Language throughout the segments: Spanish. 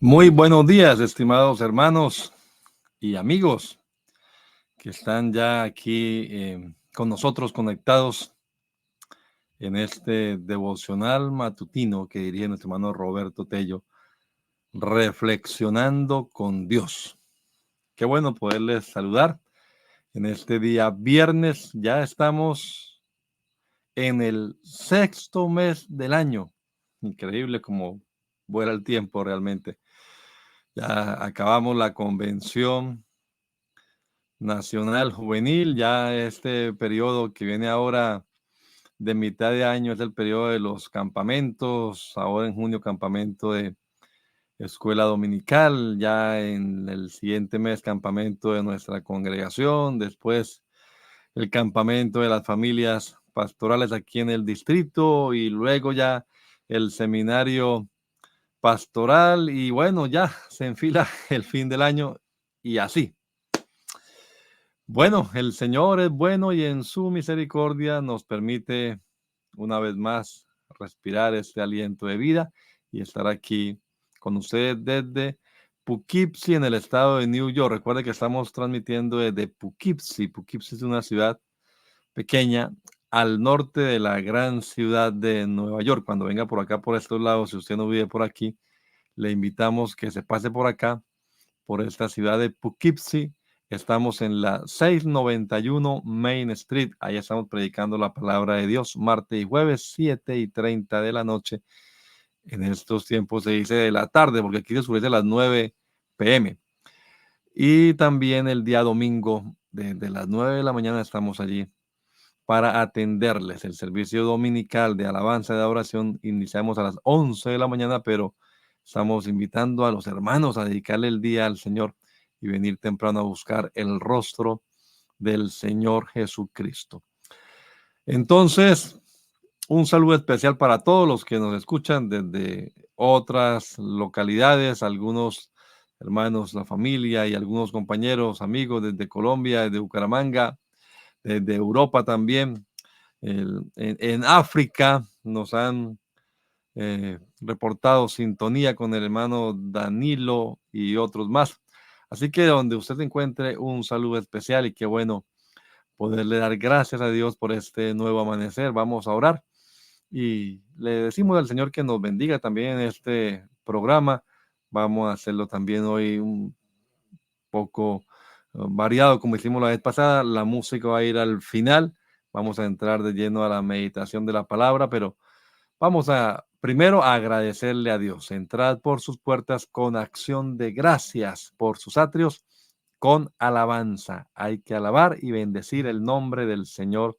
Muy buenos días, estimados hermanos y amigos que están ya aquí con nosotros conectados en este devocional matutino que dirige nuestro hermano Roberto Tello, Reflexionando con Dios. Qué bueno poderles saludar en este día viernes. Ya estamos en el sexto mes del año. Increíble como vuela el tiempo realmente. Ya acabamos la convención nacional juvenil. Ya este periodo que viene ahora de mitad de año es el periodo de los campamentos. Ahora en junio campamento de escuela dominical, ya en el siguiente mes campamento de nuestra congregación, después el campamento de las familias pastorales aquí en el distrito y luego ya el seminario pastoral y bueno, ya se enfila el fin del año y así. Bueno, el Señor es bueno y en su misericordia nos permite una vez más respirar este aliento de vida y estar aquí con ustedes desde Poughkeepsie en el estado de New York. Recuerde que estamos transmitiendo desde Poughkeepsie. Poughkeepsie es una ciudad pequeña al norte de la gran ciudad de Nueva York. Cuando venga por acá, por estos lados, si usted no vive por aquí, le invitamos que se pase por acá, por esta ciudad de Poughkeepsie. Estamos en la 691 Main Street. Ahí estamos predicando la palabra de Dios, martes y jueves, 7:30 de la noche. En estos tiempos se dice de la tarde, porque aquí se oscurece a las 9 p.m. Y también el día domingo, desde las 9 de la mañana estamos allí para atenderles. El servicio dominical de alabanza y de adoración iniciamos a las 11 de la mañana, pero estamos invitando a los hermanos a dedicarle el día al Señor y venir temprano a buscar el rostro del Señor Jesucristo. Entonces, un saludo especial para todos los que nos escuchan desde otras localidades, algunos hermanos, la familia y algunos compañeros, amigos desde Colombia, desde Bucaramanga, desde Europa también. En África nos han reportado sintonía con el hermano Danilo y otros más. Así que donde usted se encuentre, un saludo especial y qué bueno poderle dar gracias a Dios por este nuevo amanecer. Vamos a orar y le decimos al Señor que nos bendiga también en este programa. Vamos a hacerlo también hoy un poco variado como hicimos la vez pasada. La música va a ir al final. Vamos a entrar de lleno a la meditación de la palabra, pero vamos a primero a agradecerle a Dios. Entrad por sus puertas con acción de gracias, por sus atrios con alabanza. Hay que alabar y bendecir el nombre del Señor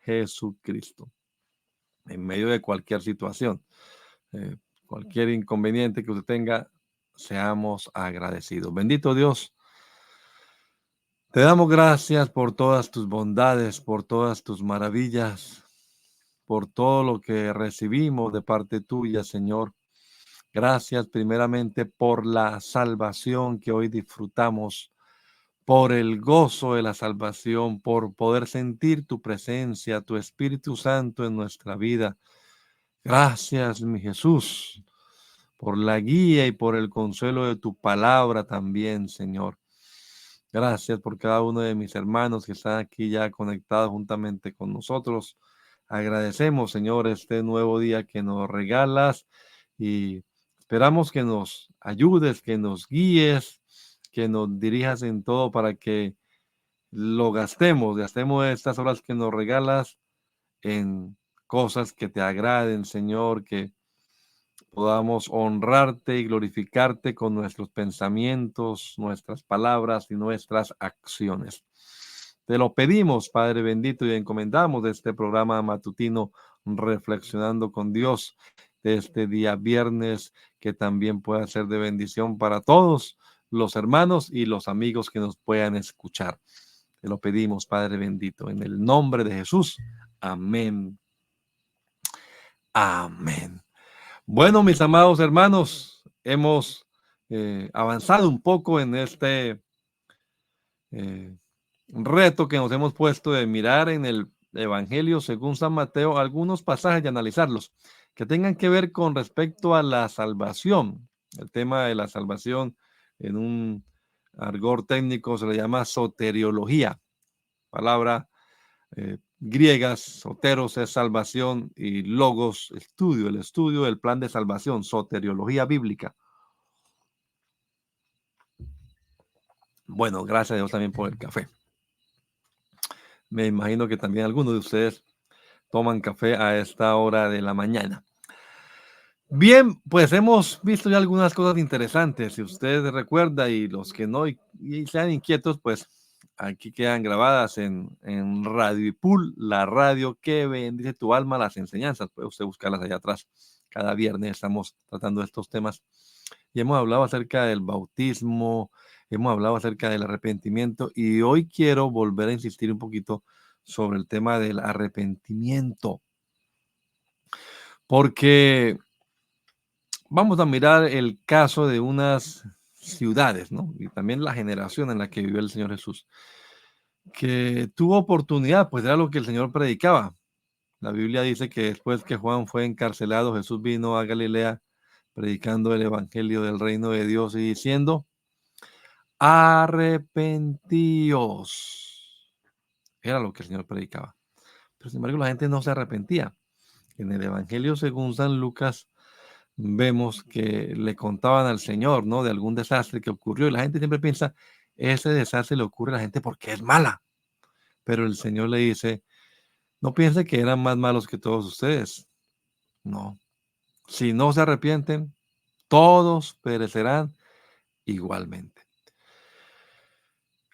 Jesucristo en medio de cualquier situación, cualquier inconveniente que usted tenga, seamos agradecidos. Bendito Dios, te damos gracias por todas tus bondades, por todas tus maravillas, por todo lo que recibimos de parte tuya, Señor. Gracias primeramente por la salvación que hoy disfrutamos, por el gozo de la salvación, por poder sentir tu presencia, tu Espíritu Santo en nuestra vida. Gracias, mi Jesús, por la guía y por el consuelo de tu palabra también, Señor. Gracias por cada uno de mis hermanos que están aquí ya conectados juntamente con nosotros. Agradecemos, Señor, este nuevo día que nos regalas y esperamos que nos ayudes, que nos guíes, que nos dirijas en todo para que lo gastemos estas horas que nos regalas en cosas que te agraden, Señor, que podamos honrarte y glorificarte con nuestros pensamientos, nuestras palabras y nuestras acciones. Te lo pedimos, Padre bendito, y encomendamos este programa matutino Reflexionando con Dios de este día viernes, que también pueda ser de bendición para todos los hermanos y los amigos que nos puedan escuchar. Te lo pedimos, Padre bendito, en el nombre de Jesús. Amén. Amén. Bueno, mis amados hermanos, hemos avanzado un poco en este reto que nos hemos puesto de mirar en el Evangelio según San Mateo algunos pasajes y analizarlos que tengan que ver con respecto a la salvación. El tema de la salvación en un argot técnico se le llama soteriología, palabra griegas, soteros es salvación y logos, estudio, el estudio del plan de salvación, soteriología bíblica. Bueno, gracias a Dios también por el café. Me imagino que también algunos de ustedes toman café a esta hora de la mañana. Bien, pues hemos visto ya algunas cosas interesantes. Si usted recuerda y los que no y sean inquietos, pues aquí quedan grabadas en Radio Ipul, la radio que bendice tu alma, las enseñanzas. Puede usted buscarlas allá atrás. Cada viernes estamos tratando estos temas y hemos hablado acerca del bautismo, hemos hablado acerca del arrepentimiento y hoy quiero volver a insistir un poquito sobre el tema del arrepentimiento, porque vamos a mirar el caso de unas ciudades, ¿no? Y también la generación en la que vivió el Señor Jesús, que tuvo oportunidad, pues era lo que el Señor predicaba. La Biblia dice que después que Juan fue encarcelado, Jesús vino a Galilea predicando el evangelio del reino de Dios y diciendo, arrepentíos. Era lo que el Señor predicaba. Pero sin embargo la gente no se arrepentía. En el evangelio según San Lucas vemos que le contaban al Señor, ¿no? De algún desastre que ocurrió y la gente siempre piensa, ese desastre le ocurre a la gente porque es mala. Pero el Señor le dice, no piense que eran más malos que todos ustedes. No. Si no se arrepienten, todos perecerán igualmente.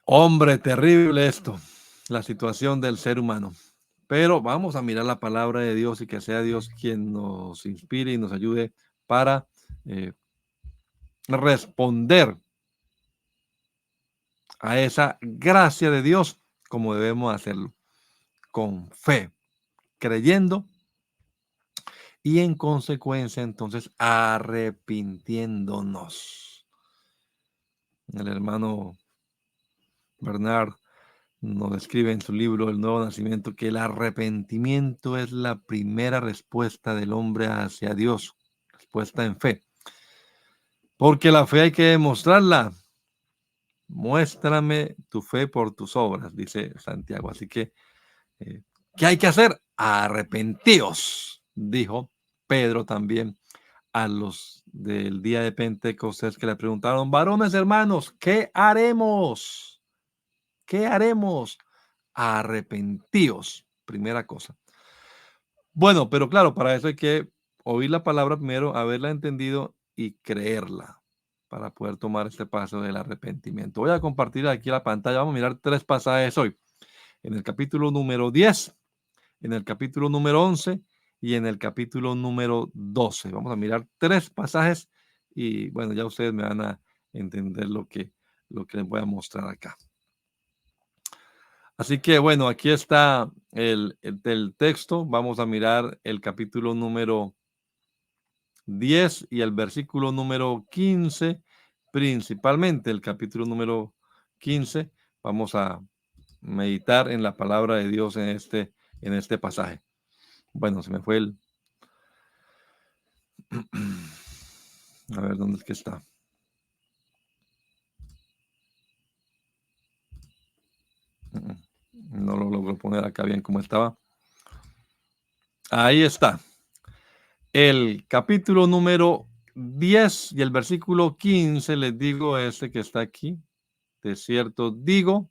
Hombre, terrible esto, la situación del ser humano. Pero vamos a mirar la palabra de Dios y que sea Dios quien nos inspire y nos ayude para responder a esa gracia de Dios como debemos hacerlo, con fe, creyendo y en consecuencia entonces arrepintiéndonos. El hermano Bernard nos describe en su libro El Nuevo Nacimiento que el arrepentimiento es la primera respuesta del hombre hacia Dios, respuesta en fe. Porque la fe hay que demostrarla. Muéstrame tu fe por tus obras, dice Santiago. Así que, ¿qué hay que hacer? Arrepentíos, dijo Pedro también a los del día de Pentecostés que le preguntaron, varones hermanos, ¿qué haremos? ¿Qué haremos? Arrepentíos, primera cosa. Bueno, pero claro, para eso hay que oír la palabra primero, haberla entendido y creerla para poder tomar este paso del arrepentimiento. Voy a compartir aquí la pantalla. Vamos a mirar 3 pasajes hoy. En el capítulo número 10, en el capítulo número 11 y en el capítulo número 12. Vamos a mirar 3 pasajes y bueno, ya ustedes me van a entender lo que les voy a mostrar acá. Así que bueno, aquí está el texto. Vamos a mirar el capítulo número 10 y el versículo número 15, principalmente el capítulo número 15. Vamos a meditar en la palabra de Dios en este pasaje. Bueno, se me fue el... A ver, ¿dónde es que está? No lo logro poner acá bien como estaba. Ahí está. El capítulo número 10 y el versículo 15, les digo este que está aquí. De cierto digo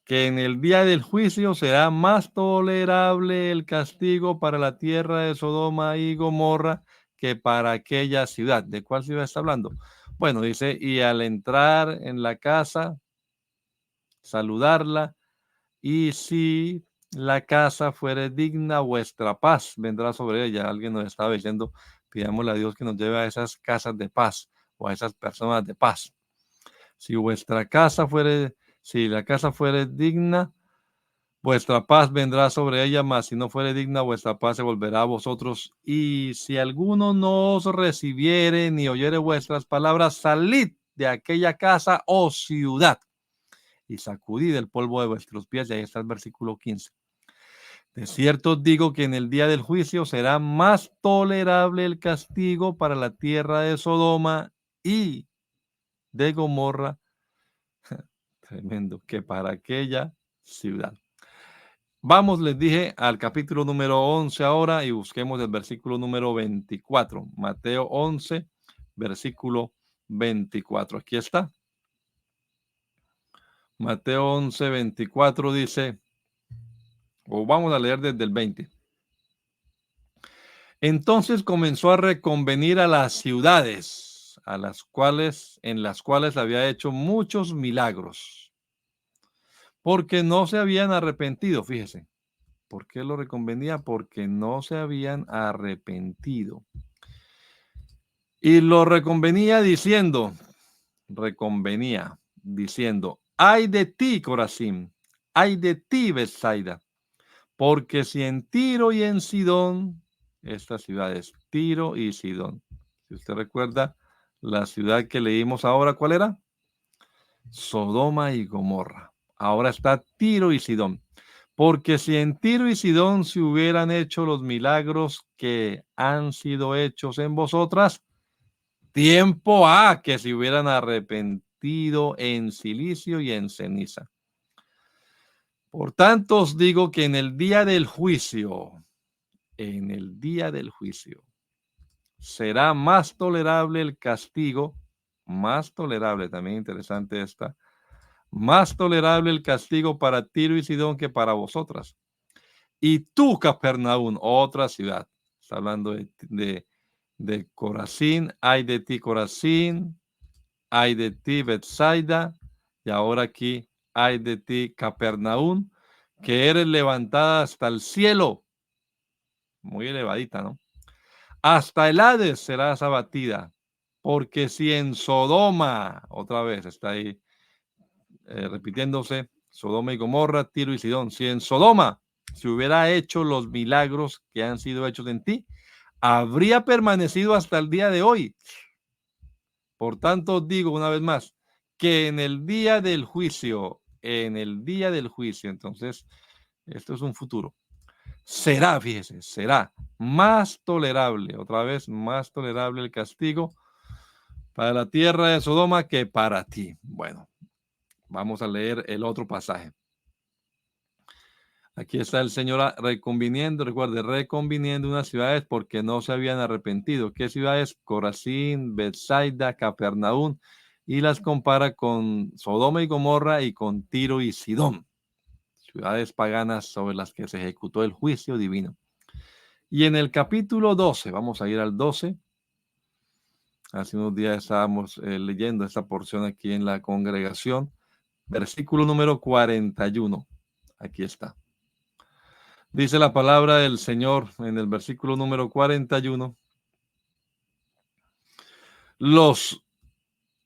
que en el día del juicio será más tolerable el castigo para la tierra de Sodoma y Gomorra que para aquella ciudad. ¿De cuál ciudad está hablando? Bueno, dice, y al entrar en la casa, saludarla, y si la casa fuere digna, vuestra paz vendrá sobre ella. Alguien nos estaba diciendo, pidámosle a Dios que nos lleve a esas casas de paz o a esas personas de paz. Si la casa fuere digna, vuestra paz vendrá sobre ella, mas si no fuere digna, vuestra paz se volverá a vosotros. Y si alguno no os recibiere ni oyere vuestras palabras, salid de aquella casa o ciudad y sacudid el polvo de vuestros pies. Y ahí está el versículo 15. De cierto os digo que en el día del juicio será más tolerable el castigo para la tierra de Sodoma y de Gomorra, tremendo, que para aquella ciudad. Vamos, les dije, al capítulo número 11 ahora y busquemos el versículo número 24. Mateo 11, versículo 24. Aquí está. Mateo 11, 24 dice, o vamos a leer desde el 20. Entonces comenzó a reconvenir a las ciudades, en las cuales había hecho muchos milagros, porque no se habían arrepentido, fíjese. ¿Por qué lo reconvenía? Porque no se habían arrepentido. Y lo reconvenía diciendo, ay de ti, Corazín, ay de ti, Betsaida, porque si en Tiro y en Sidón, estas ciudades, Tiro y Sidón, si usted recuerda, la ciudad que leímos ahora, ¿cuál era? Sodoma y Gomorra. Ahora está Tiro y Sidón. Porque si en Tiro y Sidón se hubieran hecho los milagros que han sido hechos en vosotras, tiempo ha que se hubieran arrepentido en silicio y en ceniza. Por tanto os digo que en el día del juicio, será más tolerable el castigo, más tolerable, también interesante esta, más tolerable el castigo para Tiro y Sidón que para vosotras. Y tú, Capernaum, otra ciudad, está hablando de Corazín, ay de ti, Corazín, ay de ti, Betsaida, y ahora aquí, ay de ti, Capernaum, que eres levantada hasta el cielo, muy elevadita, ¿no? Hasta el Hades serás abatida, porque si en Sodoma, otra vez está ahí repitiéndose, Sodoma y Gomorra, Tiro y Sidón, si en Sodoma se hubiera hecho los milagros que han sido hechos en ti, habría permanecido hasta el día de hoy. Por tanto, os digo una vez más, que en el día del juicio, entonces, esto es un futuro, será, fíjese, será más tolerable, otra vez, más tolerable el castigo para la tierra de Sodoma que para ti. Bueno, vamos a leer el otro pasaje. Aquí está el Señor reconviniendo, recuerde, reconviniendo unas ciudades porque no se habían arrepentido. ¿Qué ciudades? Corazín, Betsaida, Capernaum, y las compara con Sodoma y Gomorra y con Tiro y Sidón, ciudades paganas sobre las que se ejecutó el juicio divino. Y en el capítulo 12, vamos a ir al 12. Hace unos días estábamos leyendo esta porción aquí en la congregación, versículo número 41. Aquí está. Dice la palabra del Señor en el versículo número 41. Los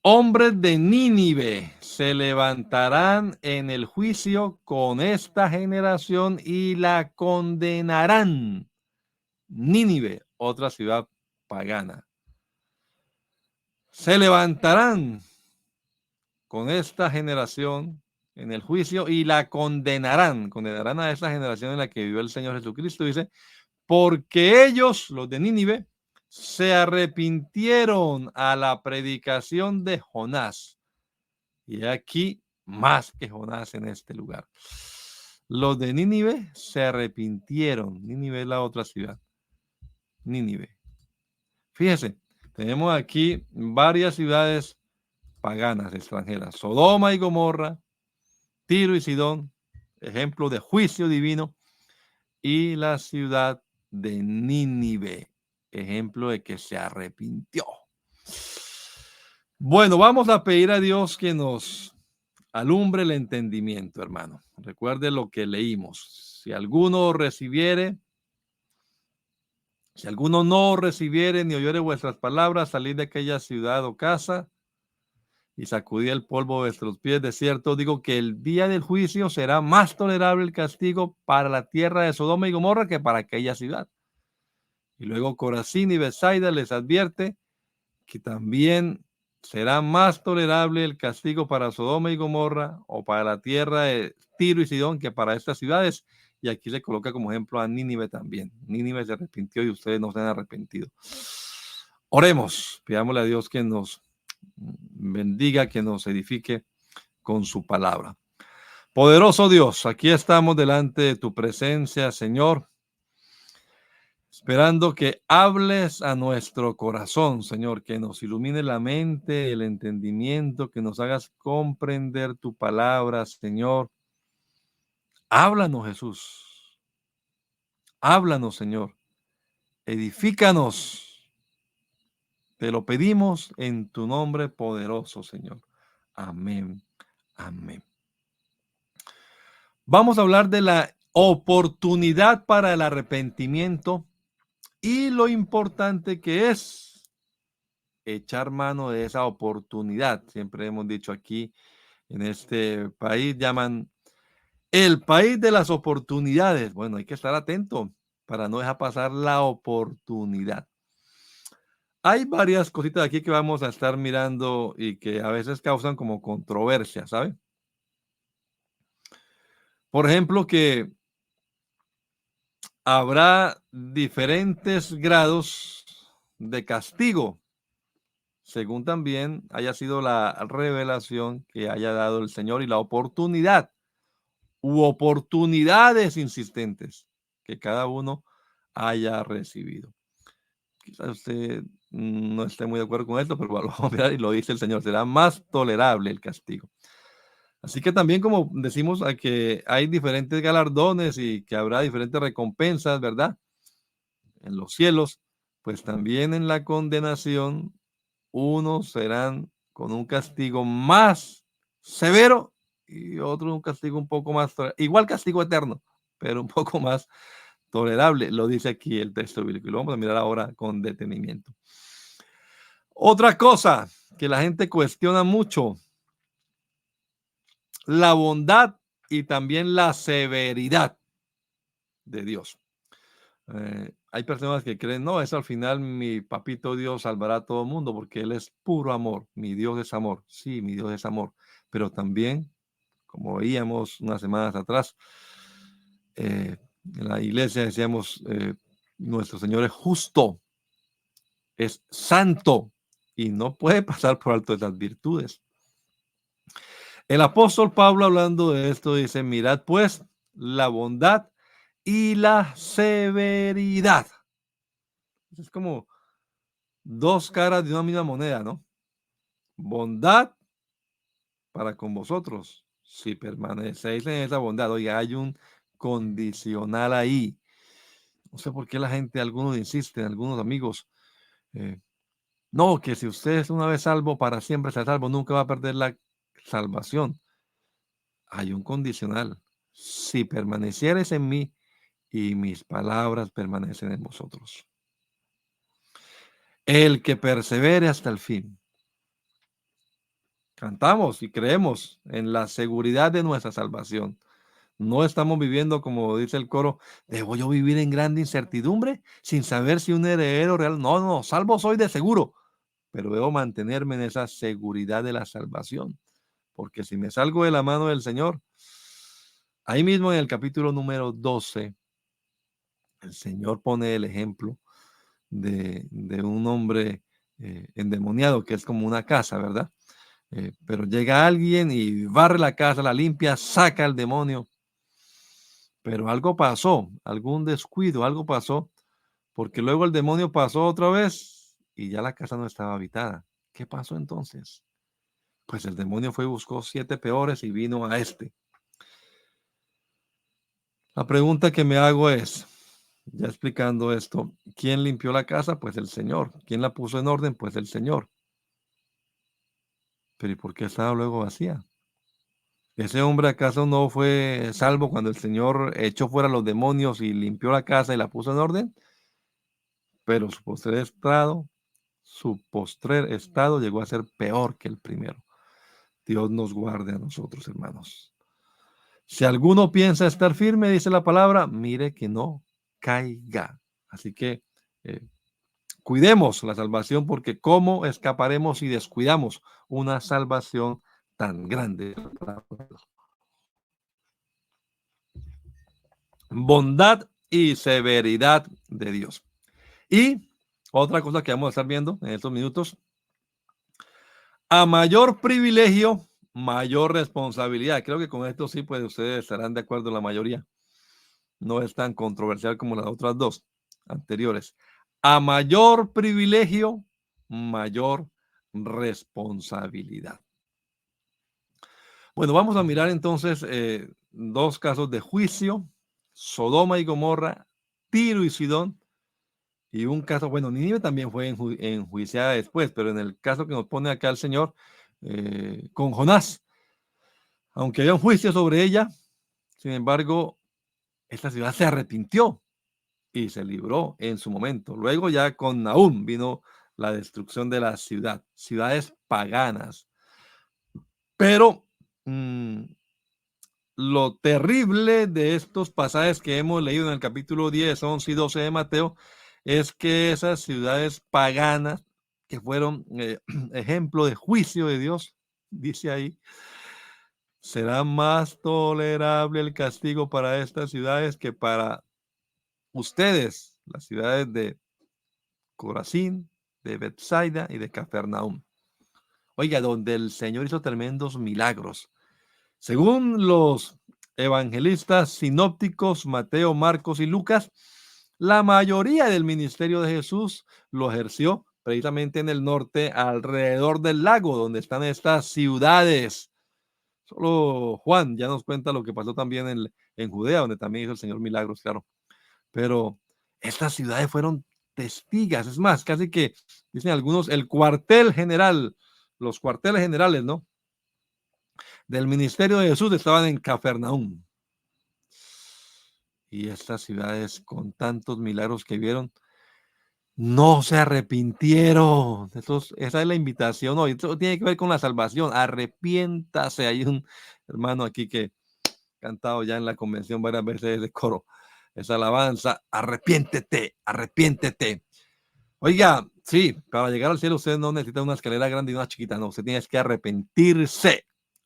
hombres de Nínive se levantarán en el juicio con esta generación y la condenarán. Nínive, otra ciudad pagana. Se levantarán con esta generación en el juicio y la condenarán. Condenarán a esa generación en la que vivió el Señor Jesucristo. Dice, porque ellos, los de Nínive, se arrepintieron a la predicación de Jonás. Y aquí más que Jonás en este lugar. Los de Nínive se arrepintieron. Nínive es la otra ciudad. Nínive. Fíjese, tenemos aquí varias ciudades paganas extranjeras. Sodoma y Gomorra, Tiro y Sidón, ejemplo de juicio divino, y la ciudad de Nínive, ejemplo de que se arrepintió. Bueno, vamos a pedir a Dios que nos alumbre el entendimiento, hermano. Recuerde lo que leímos. Si alguno no recibiere ni oyere vuestras palabras, salid de aquella ciudad o casa y sacudí el polvo de vuestros pies. De cierto digo que el día del juicio será más tolerable el castigo para la tierra de Sodoma y Gomorra que para aquella ciudad. Y luego Corazín y Betsaida les advierte que también será más tolerable el castigo para Sodoma y Gomorra o para la tierra de Tiro y Sidón que para estas ciudades. Y aquí se coloca como ejemplo a Nínive también. Nínive se arrepintió y ustedes no se han arrepentido. Oremos, pidámosle a Dios que nos bendiga, que nos edifique con su palabra. Poderoso Dios, aquí estamos delante de tu presencia, Señor, esperando que hables a nuestro corazón, Señor, que nos ilumine la mente, el entendimiento, que nos hagas comprender tu palabra, Señor. Háblanos, Jesús. Háblanos, Señor. Edifícanos. Te lo pedimos en tu nombre poderoso, Señor. Amén. Amén. Vamos a hablar de la oportunidad para el arrepentimiento y lo importante que es echar mano de esa oportunidad. Siempre hemos dicho aquí en este país, llaman el país de las oportunidades. Bueno, hay que estar atento para no dejar pasar la oportunidad. Hay varias cositas aquí que vamos a estar mirando y que a veces causan como controversia, ¿sabe? Por ejemplo, que habrá diferentes grados de castigo, según también haya sido la revelación que haya dado el Señor y la oportunidad u oportunidades insistentes que cada uno haya recibido. Quizás usted no esté muy de acuerdo con esto, pero lo vamos a mirar y lo dice el Señor, será más tolerable el castigo. Así que también como decimos que hay diferentes galardones y que habrá diferentes recompensas, ¿verdad? En los cielos, pues también en la condenación, unos serán con un castigo más severo y otros un castigo un poco más, igual castigo eterno, pero un poco más tolerable, lo dice aquí el texto bíblico. Y lo vamos a mirar ahora con detenimiento. Otra cosa que la gente cuestiona mucho, la bondad y también la severidad de Dios. Hay personas que creen, no, eso al final mi papito Dios salvará a todo el mundo porque Él es puro amor, mi Dios es amor, sí, mi Dios es amor, pero también, como veíamos unas semanas atrás, en la iglesia decíamos, nuestro Señor es justo, es santo y no puede pasar por alto esas virtudes. El apóstol Pablo hablando de esto dice, mirad pues la bondad y la severidad. Es como dos caras de una misma moneda, ¿no? Bondad para con vosotros, si permanecéis en esa bondad. Oye, hay un condicional ahí. No sé por qué la gente, algunos insisten, algunos amigos, no, que si usted es una vez salvo, para siempre será salvo, nunca va a perder la salvación. Hay un condicional. Si permanecieres en mí y mis palabras permanecen en vosotros. El que persevere hasta el fin. Cantamos y creemos en la seguridad de nuestra salvación. No estamos viviendo, como dice el coro, ¿debo yo vivir en grande incertidumbre sin saber si un heredero real? No, no, salvo soy de seguro, pero debo mantenerme en esa seguridad de la salvación, porque si me salgo de la mano del Señor, ahí mismo en el capítulo número 12, el Señor pone el ejemplo de un hombre endemoniado, que es como una casa, ¿verdad? Pero llega alguien y barre la casa, la limpia, saca al demonio. Pero algo pasó, algún descuido, algo pasó, porque luego el demonio pasó otra vez y ya la casa no estaba habitada. ¿Qué pasó entonces? Pues el demonio fue y buscó 7 peores y vino a este. La pregunta que me hago es, ya explicando esto, ¿quién limpió la casa? Pues el Señor. ¿Quién la puso en orden? Pues el Señor. Pero ¿y por qué estaba luego vacía? ¿Ese hombre acaso no fue salvo cuando el Señor echó fuera los demonios y limpió la casa y la puso en orden? Pero su postrer estado llegó a ser peor que el primero. Dios nos guarde a nosotros, hermanos. Si alguno piensa estar firme, dice la palabra, mire que no caiga. Así que cuidemos la salvación, porque ¿cómo escaparemos si descuidamos una salvación tan grande? bondad y severidad de Dios. Y otra cosa que vamos a estar viendo en estos minutos, a mayor privilegio, mayor responsabilidad. Creo que con esto sí, pues ustedes estarán de acuerdo la mayoría. No es tan controversial como las otras dos anteriores. A mayor privilegio, mayor responsabilidad. Bueno, vamos a mirar entonces dos casos de juicio, Sodoma y Gomorra, Tiro y Sidón, y un caso, bueno, Nínive también fue enjuiciada después, pero en el caso que nos pone acá el Señor, con Jonás, aunque había un juicio sobre ella, sin embargo, esta ciudad se arrepintió y se libró en su momento. Luego ya con Nahum vino la destrucción de la ciudad, ciudades paganas. Pero lo terrible de estos pasajes que hemos leído en el capítulo 10, 11 y 12 de Mateo es que esas ciudades paganas que fueron ejemplo de juicio de Dios, dice ahí, será más tolerable el castigo para estas ciudades que para ustedes, las ciudades de Corazín, de Bethsaida y de Capernaum. Oiga, donde el Señor hizo tremendos milagros. Según los evangelistas sinópticos Mateo, Marcos y Lucas, la mayoría del ministerio de Jesús lo ejerció precisamente en el norte, alrededor del lago, donde están estas ciudades. Solo Juan ya nos cuenta lo que pasó también en Judea, donde también hizo el Señor milagros, claro. Pero estas ciudades fueron testigas, es más, casi que, dicen algunos, el cuartel general, los cuarteles generales, ¿no? Del ministerio de Jesús estaban en Capernaum. Y estas ciudades con tantos milagros que vieron, no se arrepintieron. Esa es la invitación. No, eso tiene que ver con la salvación. Arrepiéntase. Hay un hermano aquí que ha cantado ya en la convención varias veces de coro esa alabanza. Arrepiéntete, arrepiéntete. Oiga, sí, para llegar al cielo usted no necesita una escalera grande y una chiquita. No, usted tiene que arrepentirse.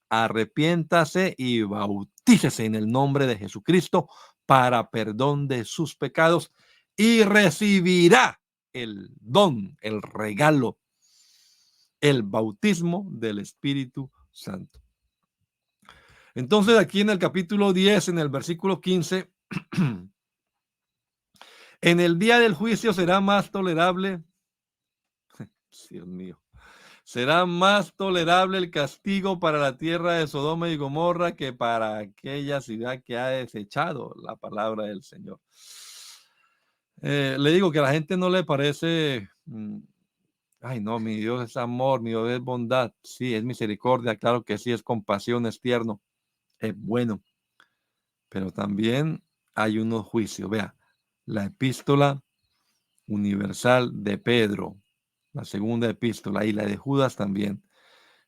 Arrepiéntase y bautícese en el nombre de Jesucristo para perdón de sus pecados y recibirá el don, el regalo, el bautismo del Espíritu Santo. Entonces aquí en el capítulo 10, en el versículo 15, en el día del juicio será más tolerable, Dios mío, será más tolerable el castigo para la tierra de Sodoma y Gomorra que para aquella ciudad que ha desechado la palabra del Señor. Le digo que a la gente no le parece, ay no, mi Dios es amor, mi Dios es bondad, sí, es misericordia, claro que sí, es compasión, es tierno, es bueno, pero también hay unos juicios. Vea, la epístola universal de Pedro, la segunda epístola y la de Judas también,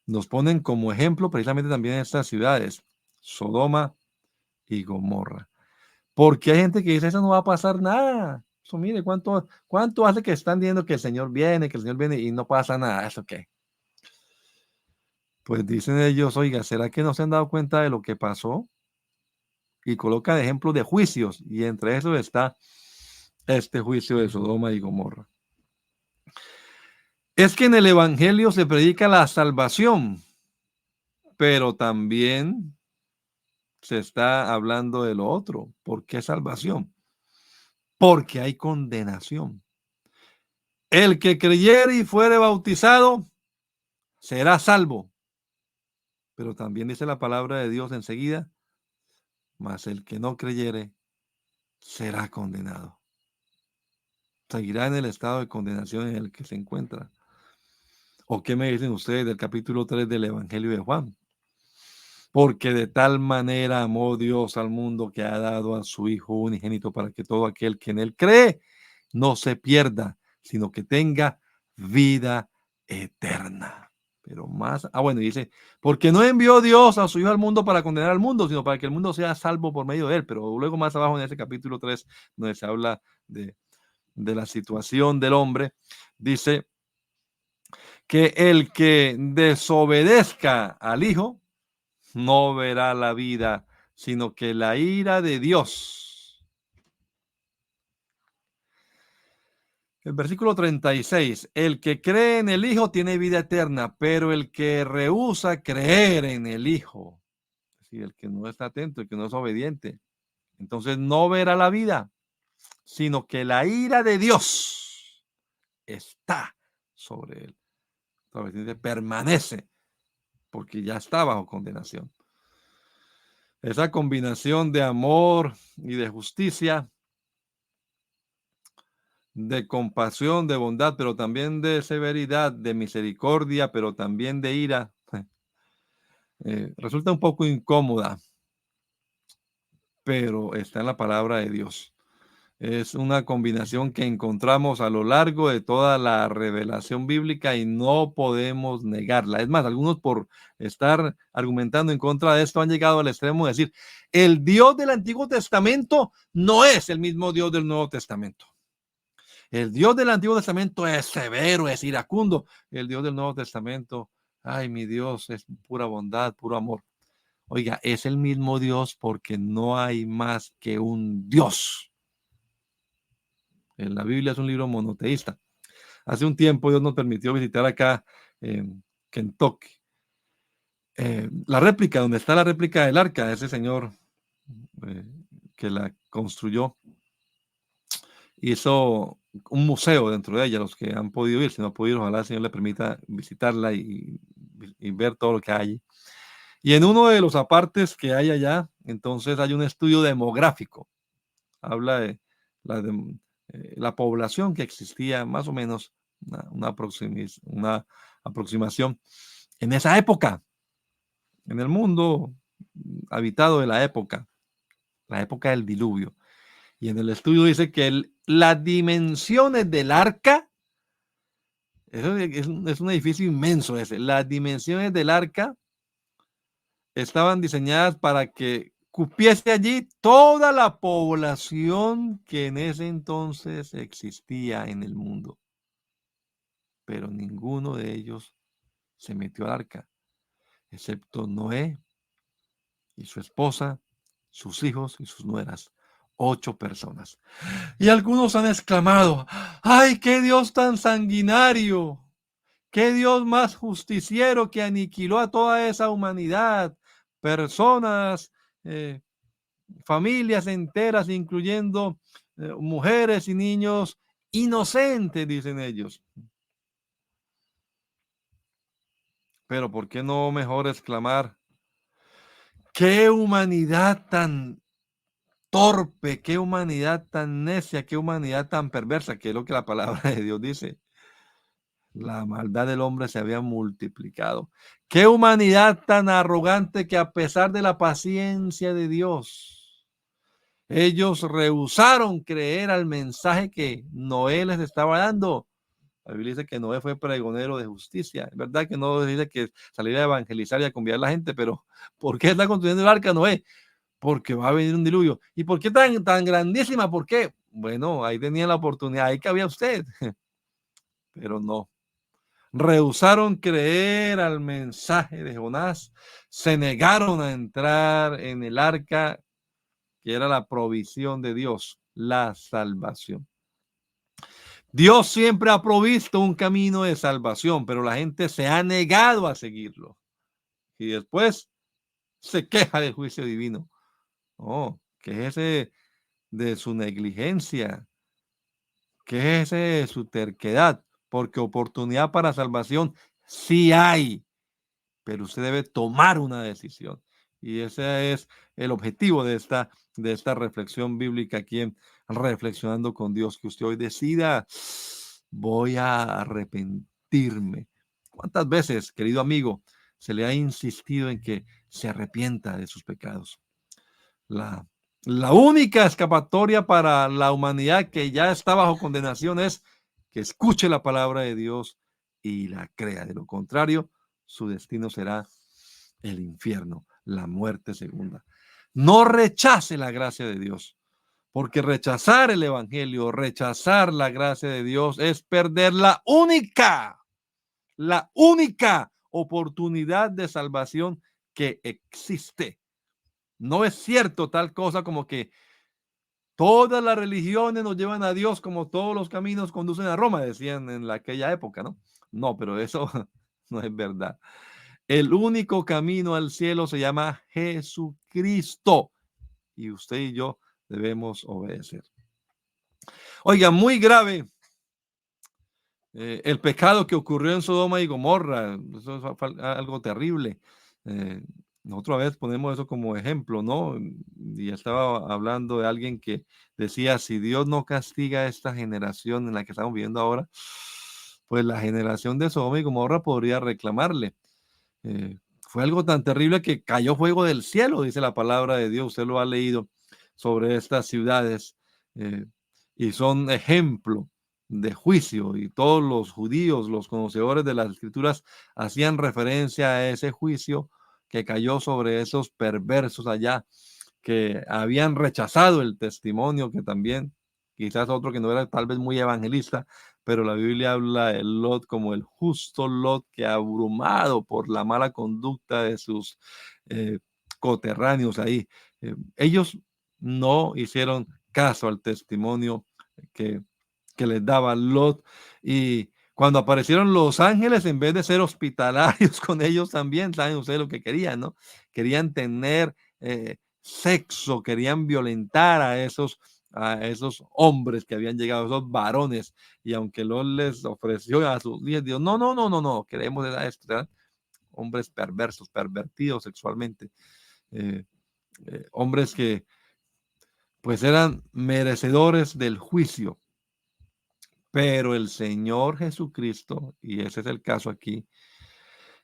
nos ponen como ejemplo precisamente también estas ciudades, Sodoma y Gomorra. Porque hay gente que dice, eso no va a pasar nada. Eso mire, ¿cuánto hace que están diciendo que el Señor viene y no pasa nada? ¿Eso qué? Pues dicen ellos, oiga, ¿será que no se han dado cuenta de lo que pasó? Y colocan ejemplos de juicios, y entre esos está este juicio de Sodoma y Gomorra. Es que en el Evangelio se predica la salvación, pero también se está hablando de lo otro. ¿Por qué salvación? Porque hay condenación. El que creyere y fuere bautizado será salvo. Pero también dice la palabra de Dios enseguida, mas el que no creyere será condenado. Seguirá en el estado de condenación en el que se encuentra. ¿O qué me dicen ustedes del capítulo 3 del Evangelio de Juan? Porque de tal manera amó Dios al mundo que ha dado a su Hijo unigénito para que todo aquel que en él cree no se pierda, sino que tenga vida eterna. Pero más, bueno, dice, porque no envió Dios a su Hijo al mundo para condenar al mundo, sino para que el mundo sea salvo por medio de él. Pero luego más abajo en ese capítulo 3, donde se habla de la situación del hombre, dice que el que desobedezca al Hijo no verá la vida, sino que la ira de Dios El versículo 36, el que cree en el Hijo tiene vida eterna, pero el que rehúsa creer en el Hijo, es decir, el que no está atento, el que no es obediente, entonces no verá la vida, sino que la ira de Dios está sobre él. Otra vez dice, permanece, porque ya está bajo condenación. Esa combinación de amor y de justicia, de compasión, de bondad, pero también de severidad, de misericordia, pero también de ira, resulta un poco incómoda, pero está en la palabra de Dios. Es una combinación que encontramos a lo largo de toda la revelación bíblica y no podemos negarla. Es más, algunos por estar argumentando en contra de esto han llegado al extremo de decir, el Dios del Antiguo Testamento no es el mismo Dios del Nuevo Testamento. El Dios del Antiguo Testamento es severo, es iracundo. El Dios del Nuevo Testamento, ay, mi Dios, es pura bondad, puro amor. Oiga, es el mismo Dios porque no hay más que un Dios. La Biblia es un libro monoteísta. Hace un tiempo Dios nos permitió visitar acá en Kentucky. La réplica, donde está la réplica del arca, ese señor eh, que la construyó, hizo un museo dentro de ella. Los que han podido ir, si no han podido ir, ojalá el Señor le permita visitarla y ver todo lo que hay. Y en uno de los apartes que hay allá, entonces hay un estudio demográfico. Habla de la población que existía, más o menos, una aproximación en esa época, en el mundo habitado de la época del diluvio. Y en el estudio dice que las dimensiones del arca, es un edificio inmenso ese, las dimensiones del arca estaban diseñadas para que cupiese allí toda la población que en ese entonces existía en el mundo. Pero ninguno de ellos se metió al arca, excepto Noé y su esposa, sus hijos y sus nueras. 8 personas. Y algunos han exclamado, ¡ay, qué Dios tan sanguinario! ¡Qué Dios más justiciero que aniquiló a toda esa humanidad! Personas, familias enteras, incluyendo mujeres y niños inocentes, dicen ellos. Pero ¿por qué no mejor exclamar, qué humanidad tan torpe, qué humanidad tan necia, qué humanidad tan perversa, que es lo que la palabra de Dios dice? La maldad del hombre se había multiplicado. Qué humanidad tan arrogante que a pesar de la paciencia de Dios, ellos rehusaron creer al mensaje que Noé les estaba dando. La Biblia dice que Noé fue pregonero de justicia. Es verdad que no dice que saliera a evangelizar y a convidar a la gente, pero ¿por qué está construyendo el arca Noé? Porque va a venir un diluvio. ¿Y por qué tan grandísima? ¿Por qué? Bueno, ahí tenía la oportunidad, ahí cabía usted, pero no. Rehusaron creer al mensaje de Jonás, se negaron a entrar en el arca, que era la provisión de Dios, la salvación. Dios siempre ha provisto un camino de salvación, pero la gente se ha negado a seguirlo. Y después se queja del juicio divino. Oh, quéjese de su negligencia, quéjese de su terquedad, porque oportunidad para salvación sí hay, pero usted debe tomar una decisión. Y ese es el objetivo de esta reflexión bíblica aquí en Reflexionando con Dios, que usted hoy decida, voy a arrepentirme. ¿Cuántas veces, querido amigo, se le ha insistido en que se arrepienta de sus pecados? La, la única escapatoria para la humanidad que ya está bajo condenación es que escuche la palabra de Dios y la crea. De lo contrario, su destino será el infierno, la muerte segunda. No rechace la gracia de Dios, porque rechazar el evangelio, rechazar la gracia de Dios es perder la única oportunidad de salvación que existe. No es cierto tal cosa como que Todas las religiones nos llevan a Dios como todos los caminos conducen a Roma, decían en aquella época, ¿no? No, pero eso no es verdad. El único camino al cielo se llama Jesucristo y usted y yo debemos obedecer. Oiga, muy grave el pecado que ocurrió en Sodoma y Gomorra. Eso es algo terrible. Eh, Otra vez ponemos eso como ejemplo, ¿no? Y estaba hablando de alguien que decía, si Dios no castiga a esta generación en la que estamos viviendo ahora, pues la generación de Sodoma y Gomorra podría reclamarle. Fue algo tan terrible que cayó fuego del cielo, dice la palabra de Dios. Usted lo ha leído sobre estas ciudades eh, y son ejemplo de juicio, y todos los judíos, los conocedores de las escrituras, hacían referencia a ese juicio que cayó sobre esos perversos allá que habían rechazado el testimonio, que también quizás otro que no era tal vez muy evangelista, pero la Biblia habla de Lot como el justo Lot, que abrumado por la mala conducta de sus eh, coterráneos ahí, ellos no hicieron caso al testimonio que, que les daba Lot, y cuando aparecieron los ángeles, en vez de ser hospitalarios con ellos también, saben ustedes lo que querían, ¿no? Querían tener sexo, querían violentar a esos hombres que habían llegado, esos varones, y aunque Lot les ofreció a sus días, Dios, no, no, no, no, no, queremos esto, ¿verdad? Hombres perversos, pervertidos sexualmente, eh, hombres que pues eran merecedores del juicio, pero el Señor Jesucristo, y ese es el caso aquí,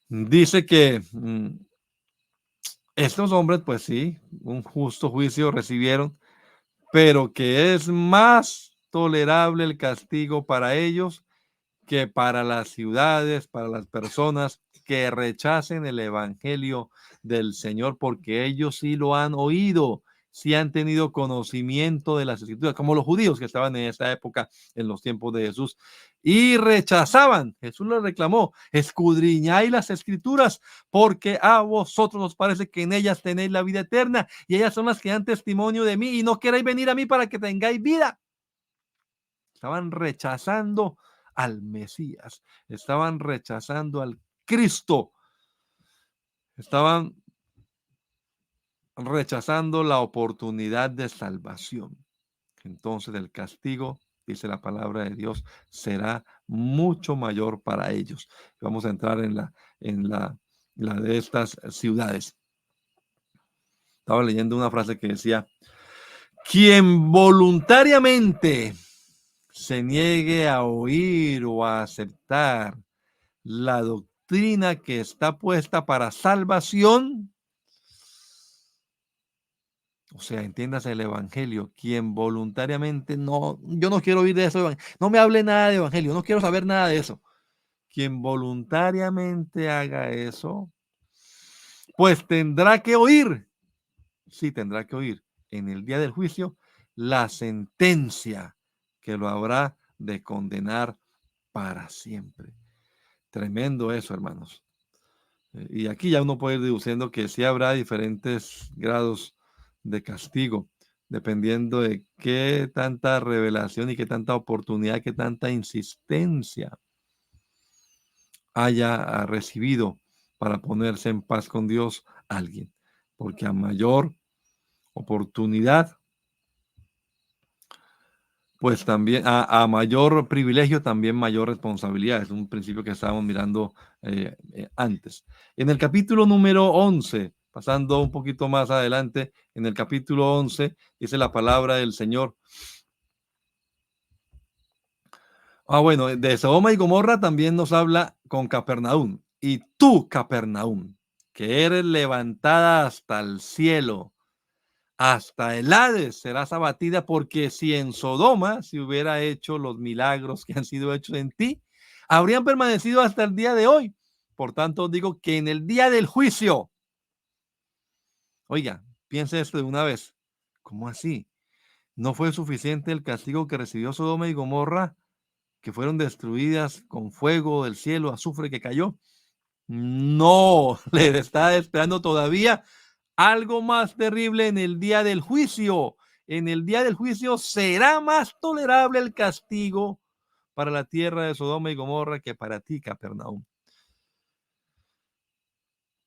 dice que estos hombres, pues sí, un justo juicio recibieron, pero que es más tolerable el castigo para ellos que para las ciudades, para las personas que rechacen el evangelio del Señor, porque ellos sí lo han oído, sí han tenido conocimiento de las escrituras, como los judíos que estaban en esa época, en los tiempos de Jesús, y rechazaban. Jesús les reclamó, escudriñáis las escrituras, porque a vosotros os parece que en ellas tenéis la vida eterna, y ellas son las que dan testimonio de mí, y no queréis venir a mí para que tengáis vida. Estaban rechazando al Mesías, estaban rechazando al Cristo, estaban rechazando la oportunidad de salvación. Entonces el castigo, dice la palabra de Dios, será mucho mayor para ellos. Vamos a entrar en la de estas ciudades. Estaba leyendo una frase que decía, quien voluntariamente se niegue a oír o a aceptar la doctrina que está puesta para salvación, o sea, entiéndase el evangelio, quien voluntariamente no, yo no quiero oír de eso, no me hable nada de evangelio, no quiero saber nada de eso. Quien voluntariamente haga eso, pues tendrá que oír, sí tendrá que oír en el día del juicio la sentencia que lo habrá de condenar para siempre. Tremendo eso, hermanos. Y aquí ya uno puede ir deduciendo que sí habrá diferentes grados de castigo, dependiendo de qué tanta revelación y qué tanta oportunidad, qué tanta insistencia haya recibido para ponerse en paz con Dios alguien. Porque a mayor oportunidad, pues también a mayor privilegio, también mayor responsabilidad. Es un principio que estábamos mirando antes. En el capítulo número 11, pasando un poquito más adelante, en el capítulo 11, dice la palabra del Señor. Bueno, de Sodoma y Gomorra también nos habla con Capernaum. Y tú, Capernaum, que eres levantada hasta el cielo, hasta el Hades serás abatida, porque si en Sodoma se hubiera hecho los milagros que han sido hechos en ti, habrían permanecido hasta el día de hoy. Por tanto, os digo que en el día del juicio, oiga, piense esto de una vez. ¿Cómo así? ¿No fue suficiente el castigo que recibió Sodoma y Gomorra, que fueron destruidas con fuego del cielo, azufre que cayó? No, le está esperando todavía algo más terrible en el día del juicio, en el día del juicio será más tolerable el castigo para la tierra de Sodoma y Gomorra que para ti, Capernaum.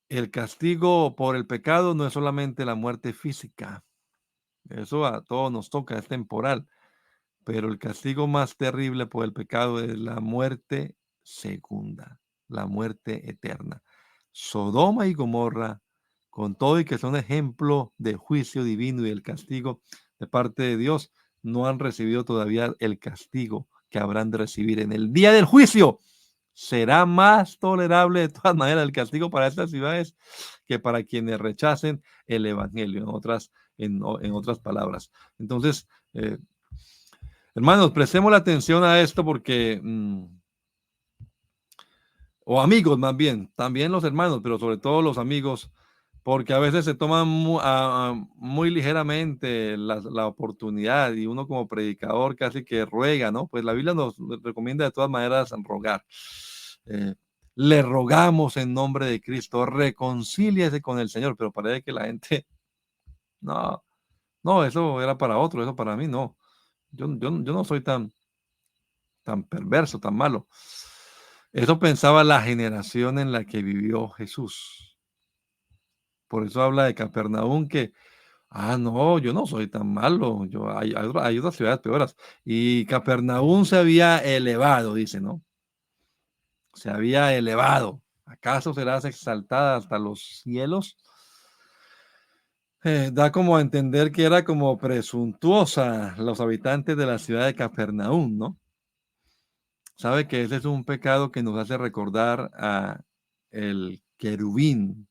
El castigo por el pecado no es solamente la muerte física. Eso a todos nos toca, es temporal. Pero el castigo más terrible por el pecado es la muerte segunda, la muerte eterna. Sodoma y Gomorra, con todo y que son ejemplo de juicio divino y el castigo de parte de Dios, no han recibido todavía el castigo que habrán de recibir en el día del juicio. Será más tolerable de todas maneras el castigo para estas ciudades que para quienes rechacen el evangelio, en otras palabras. Entonces, hermanos, prestemos la atención a esto porque, o amigos más bien, también los hermanos, pero sobre todo los amigos, porque a veces se toman muy ligeramente la oportunidad y uno como predicador casi que ruega, ¿no? Pues la Biblia nos recomienda de todas maneras rogar. Eh, Le rogamos en nombre de Cristo, reconcíliese con el Señor, pero parece que la gente, no, no, eso era para otro, eso para mí no. Yo no soy tan perverso, tan malo. Eso pensaba la generación en la que vivió Jesús. Por eso habla de Capernaum que, no, yo no soy tan malo, hay otras ciudades peores. Y Capernaum se había elevado, dice, ¿no? Se había elevado. ¿Acaso serás exaltada hasta los cielos? Da como a entender que era como presuntuosa los habitantes de la ciudad de Capernaum, ¿no? Sabe que ese es un pecado que nos hace recordar a el querubín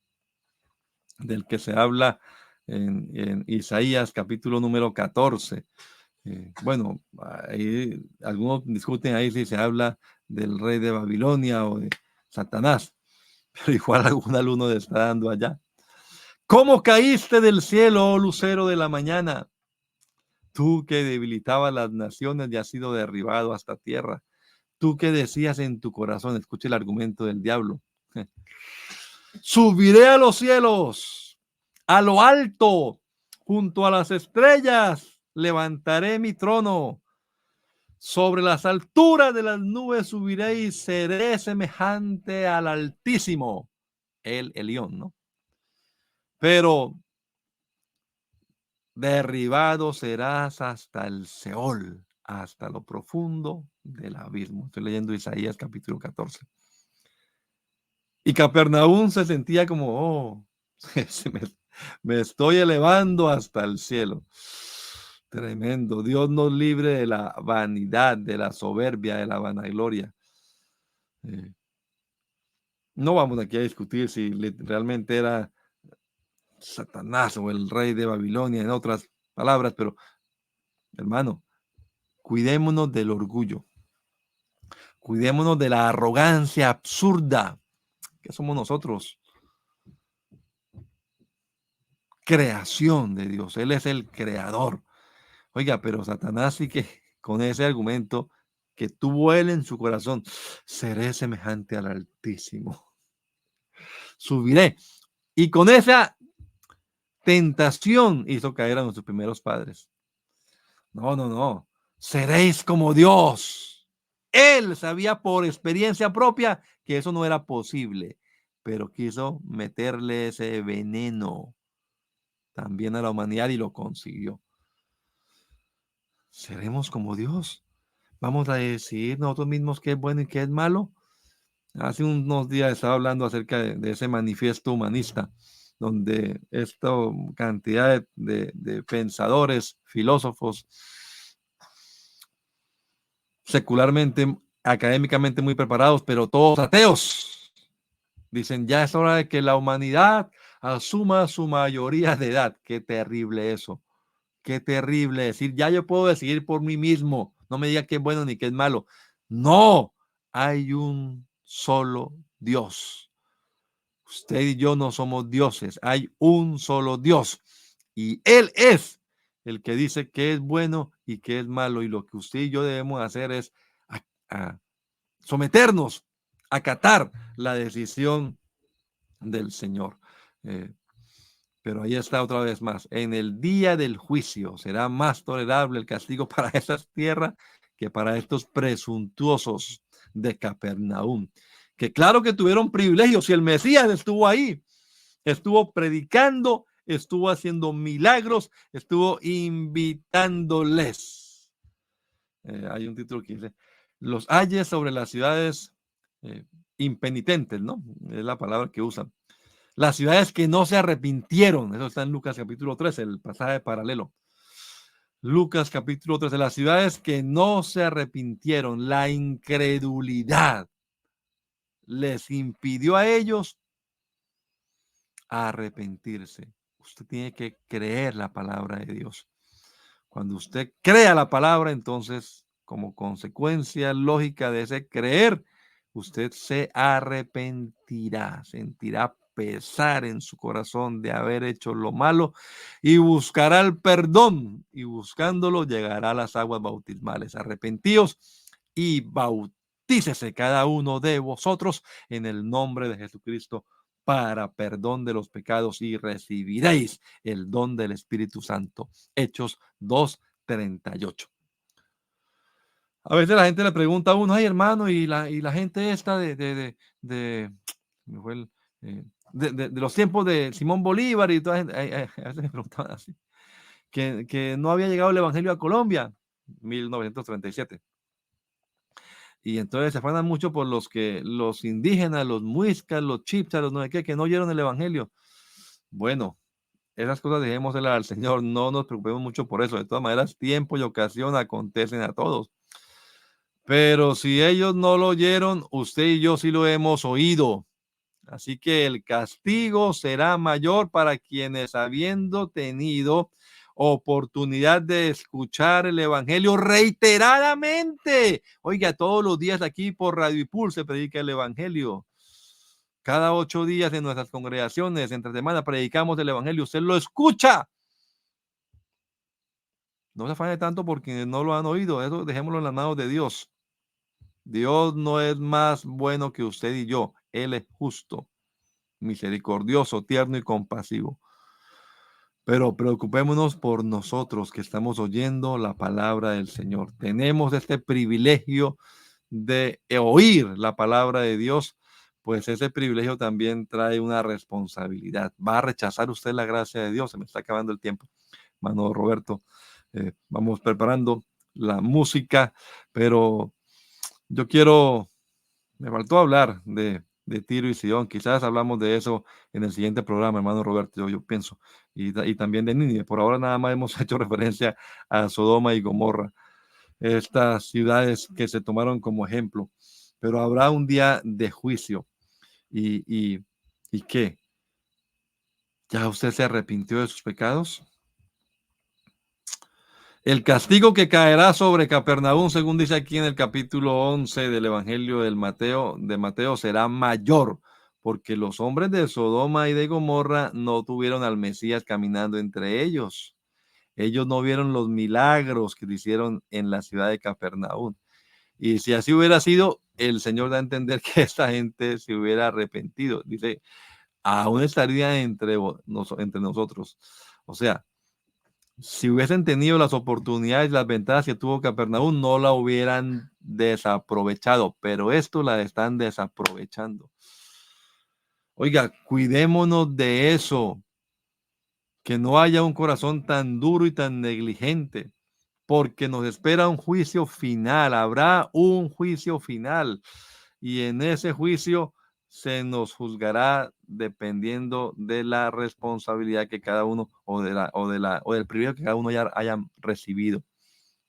del que se habla en Isaías capítulo número 14. Bueno, ahí, algunos discuten ahí si se habla del rey de Babilonia o de Satanás, pero igual algún alumno le está dando allá. ¿Cómo caíste del cielo, oh lucero de la mañana? Tú que debilitabas las naciones y has sido derribado hasta tierra. Tú que decías en tu corazón, escuche el argumento del diablo. Subiré a los cielos, a lo alto, junto a las estrellas, levantaré mi trono. Sobre las alturas de las nubes subiré y seré semejante al Altísimo, el Elión, ¿no? Pero derribado serás hasta el Seol, hasta lo profundo del abismo. Estoy leyendo Isaías capítulo 14. Y Capernaum se sentía como, me estoy elevando hasta el cielo. Tremendo. Dios nos libre de la vanidad, de la soberbia, de la vanagloria. No vamos aquí a discutir si realmente era Satanás o el rey de Babilonia, en otras palabras, pero hermano, cuidémonos del orgullo. Cuidémonos de la arrogancia absurda que somos nosotros. Creación de Dios. Él es el creador. Oiga, pero Satanás sí que con ese argumento que tuvo él en su corazón, seré semejante al Altísimo. Subiré. Y con esa tentación hizo caer a nuestros primeros padres. No, no, no. Seréis como Dios. Él sabía por experiencia propia que eso no era posible, pero quiso meterle ese veneno también a la humanidad y lo consiguió. ¿Seremos como Dios? ¿Vamos a decidir nosotros mismos qué es bueno y qué es malo? Hace unos días estaba hablando acerca de ese manifiesto humanista, donde esta cantidad de pensadores, filósofos, secularmente, académicamente muy preparados, pero todos ateos, dicen, ya es hora de que la humanidad asuma su mayoría de edad. Qué terrible eso. Qué terrible decir, ya yo puedo decidir por mí mismo. No me diga qué es bueno ni qué es malo. No, hay un solo Dios. Usted y yo no somos dioses. Hay un solo Dios. Y Él es el que dice qué es bueno y qué es malo. Y lo que usted y yo debemos hacer es a someternos, acatar la decisión del Señor. Pero ahí está otra vez más. En el día del juicio será más tolerable el castigo para esas tierras que para estos presuntuosos de Capernaum. Que claro que tuvieron privilegios. Si el Mesías estuvo ahí, estuvo predicando, estuvo haciendo milagros, estuvo invitándoles. Hay un título que dice, los ayes sobre las ciudades eh, impenitentes, ¿no? Es la palabra que usan. Las ciudades que no se arrepintieron, eso está en Lucas capítulo 13, el pasaje paralelo. Lucas capítulo 13, las ciudades que no se arrepintieron, la incredulidad les impidió a ellos arrepentirse. Usted tiene que creer la palabra de Dios. Cuando usted crea la palabra, entonces, como consecuencia lógica de ese creer, usted se arrepentirá, sentirá pesar en su corazón de haber hecho lo malo y buscará el perdón, y buscándolo llegará a las aguas bautismales. Arrepentíos y bautícese cada uno de vosotros en el nombre de Jesucristo para perdón de los pecados y recibiréis el don del Espíritu Santo. Hechos 2:38. A veces la gente le pregunta a uno, ay hermano, y la gente esta me fue de los tiempos de Simón Bolívar y toda gente, a veces me preguntaban así, que no había llegado el Evangelio a Colombia, 1937. Y entonces se afanan mucho por los indígenas, los muiscas, los chipchas, los no sé qué, que no oyeron el Evangelio. Bueno, esas cosas dejémoslas al Señor, no nos preocupemos mucho por eso. De todas maneras, tiempo y ocasión acontecen a todos. Pero si ellos no lo oyeron, usted y yo sí lo hemos oído. Así que el castigo será mayor para quienes, habiendo tenido oportunidad de escuchar el Evangelio reiteradamente, oiga, todos los días aquí por Radio Ipul se predica el Evangelio. Cada 8 días en nuestras congregaciones, entre semana, predicamos el Evangelio. Usted lo escucha. No se afane tanto porque no lo han oído. Eso dejémoslo en las manos de Dios. Dios no es más bueno que usted y yo. Él es justo, misericordioso, tierno y compasivo. Pero preocupémonos por nosotros que estamos oyendo la palabra del Señor. Tenemos este privilegio de oír la palabra de Dios, pues ese privilegio también trae una responsabilidad. ¿Va a rechazar usted la gracia de Dios? Se me está acabando el tiempo, hermano Roberto. Vamos preparando la música, pero yo me faltó hablar de Tiro y Sidón. Quizás hablamos de eso en el siguiente programa, hermano Roberto, yo pienso, y también de Nínive. Por ahora nada más hemos hecho referencia a Sodoma y Gomorra, estas ciudades que se tomaron como ejemplo. Pero habrá un día de juicio. ¿Y qué? ¿Ya usted se arrepintió de sus pecados? El castigo que caerá sobre Capernaum, según dice aquí en el capítulo 11 del Evangelio de Mateo, será mayor, porque los hombres de Sodoma y de Gomorra no tuvieron al Mesías caminando entre ellos. Ellos no vieron los milagros que hicieron en la ciudad de Capernaum. Y si así hubiera sido, el Señor da a entender que esta gente se hubiera arrepentido. Dice, aún estaría entre nosotros. O sea, si hubiesen tenido las oportunidades, las ventajas que tuvo Capernaum, no la hubieran desaprovechado, pero esto la están desaprovechando. Oiga, cuidémonos de eso, que no haya un corazón tan duro y tan negligente, porque nos espera un juicio final, habrá un juicio final, y en ese juicio se nos juzgará dependiendo de la responsabilidad que cada uno o del privilegio que cada uno haya recibido.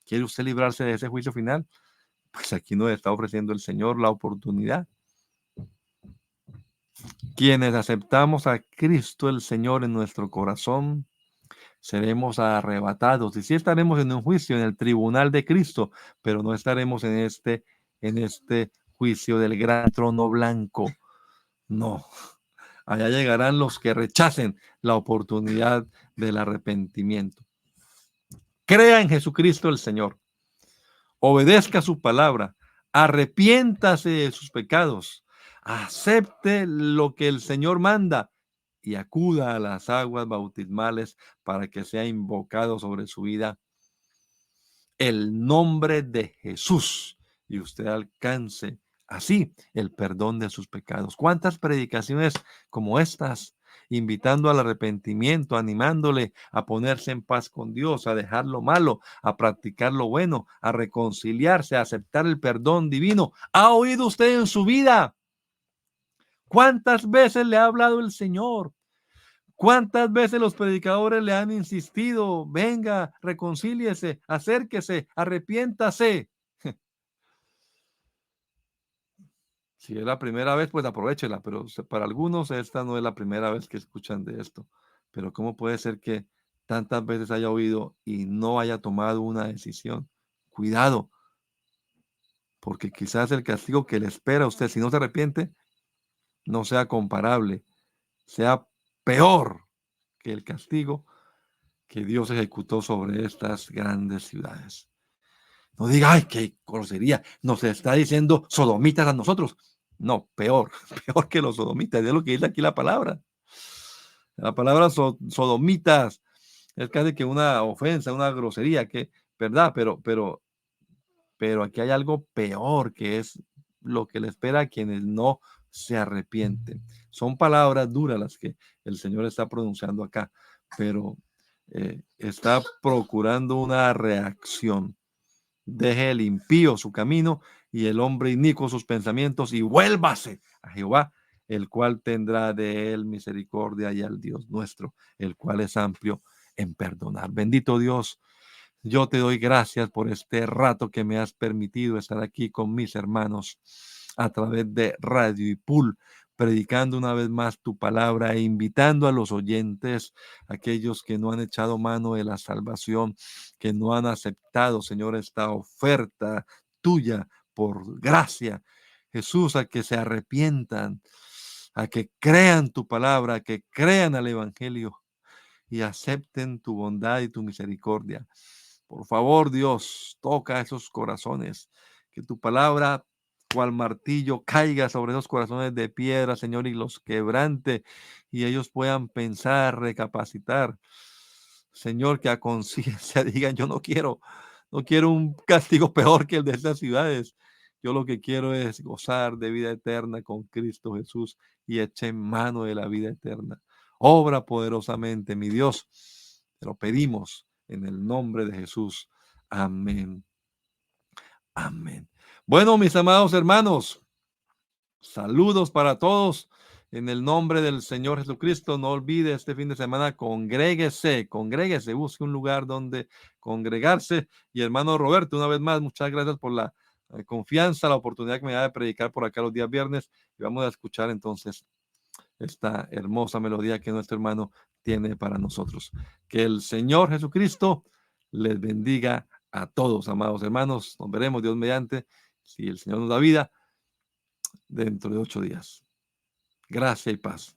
¿Quiere usted librarse de ese juicio final? Pues aquí nos está ofreciendo el Señor la oportunidad. Quienes aceptamos a Cristo el Señor en nuestro corazón, seremos arrebatados. Y sí estaremos en un juicio, en el tribunal de Cristo, pero no estaremos en este juicio del gran trono blanco. No, allá llegarán los que rechacen la oportunidad del arrepentimiento. Crea en Jesucristo el Señor. Obedezca su palabra. Arrepiéntase de sus pecados. Acepte lo que el Señor manda y acuda a las aguas bautismales para que sea invocado sobre su vida el nombre de Jesús y usted alcance así el perdón de sus pecados. ¿Cuántas predicaciones como estas, invitando al arrepentimiento, animándole a ponerse en paz con Dios, a dejar lo malo, a practicar lo bueno, a reconciliarse, a aceptar el perdón divino, ha oído usted en su vida? ¿Cuántas veces le ha hablado el Señor? ¿Cuántas veces los predicadores le han insistido? Venga, reconcíliese, acérquese, arrepiéntase. Si es la primera vez, pues aprovéchela, pero para algunos esta no es la primera vez que escuchan de esto. Pero ¿cómo puede ser que tantas veces haya oído y no haya tomado una decisión? Cuidado, porque quizás el castigo que le espera a usted si no se arrepiente no sea comparable, sea peor que el castigo que Dios ejecutó sobre estas grandes ciudades. No diga, ay, qué grosería, nos está diciendo sodomitas a nosotros. No, peor, peor que los sodomitas, es lo que dice aquí la palabra. La palabra sodomitas es casi que una ofensa, una grosería, que, ¿verdad? Pero aquí hay algo peor, que es lo que le espera a quienes no se arrepienten. Son palabras duras las que el Señor está pronunciando acá, pero está procurando una reacción. Deje el impío su camino y el hombre inicuo sus pensamientos y vuélvase a Jehová, el cual tendrá de él misericordia, y al Dios nuestro, el cual es amplio en perdonar. Bendito Dios, yo te doy gracias por este rato que me has permitido estar aquí con mis hermanos a través de Radio y Pool, predicando una vez más tu palabra e invitando a los oyentes, aquellos que no han echado mano de la salvación, que no han aceptado, Señor, esta oferta tuya por gracia. Jesús, a que se arrepientan, a que crean tu palabra, a que crean al Evangelio y acepten tu bondad y tu misericordia. Por favor, Dios, toca esos corazones, que tu palabra, cual martillo, caiga sobre esos corazones de piedra, Señor, y los quebrante, y ellos puedan pensar, recapacitar. Señor, que a conciencia digan, yo no quiero un castigo peor que el de estas ciudades. Yo lo que quiero es gozar de vida eterna con Cristo Jesús y eche mano de la vida eterna. Obra poderosamente, mi Dios. Te lo pedimos en el nombre de Jesús. Amén. Amén. Bueno, mis amados hermanos, saludos para todos. En el nombre del Señor Jesucristo, no olvide este fin de semana, congréguese, busque un lugar donde congregarse. Y hermano Roberto, una vez más, muchas gracias por la confianza, la oportunidad que me da de predicar por acá los días viernes. Y vamos a escuchar entonces esta hermosa melodía que nuestro hermano tiene para nosotros. Que el Señor Jesucristo les bendiga a todos, amados hermanos. Nos veremos, Dios mediante, si el Señor nos da vida, dentro de 8 días. Gracia y paz.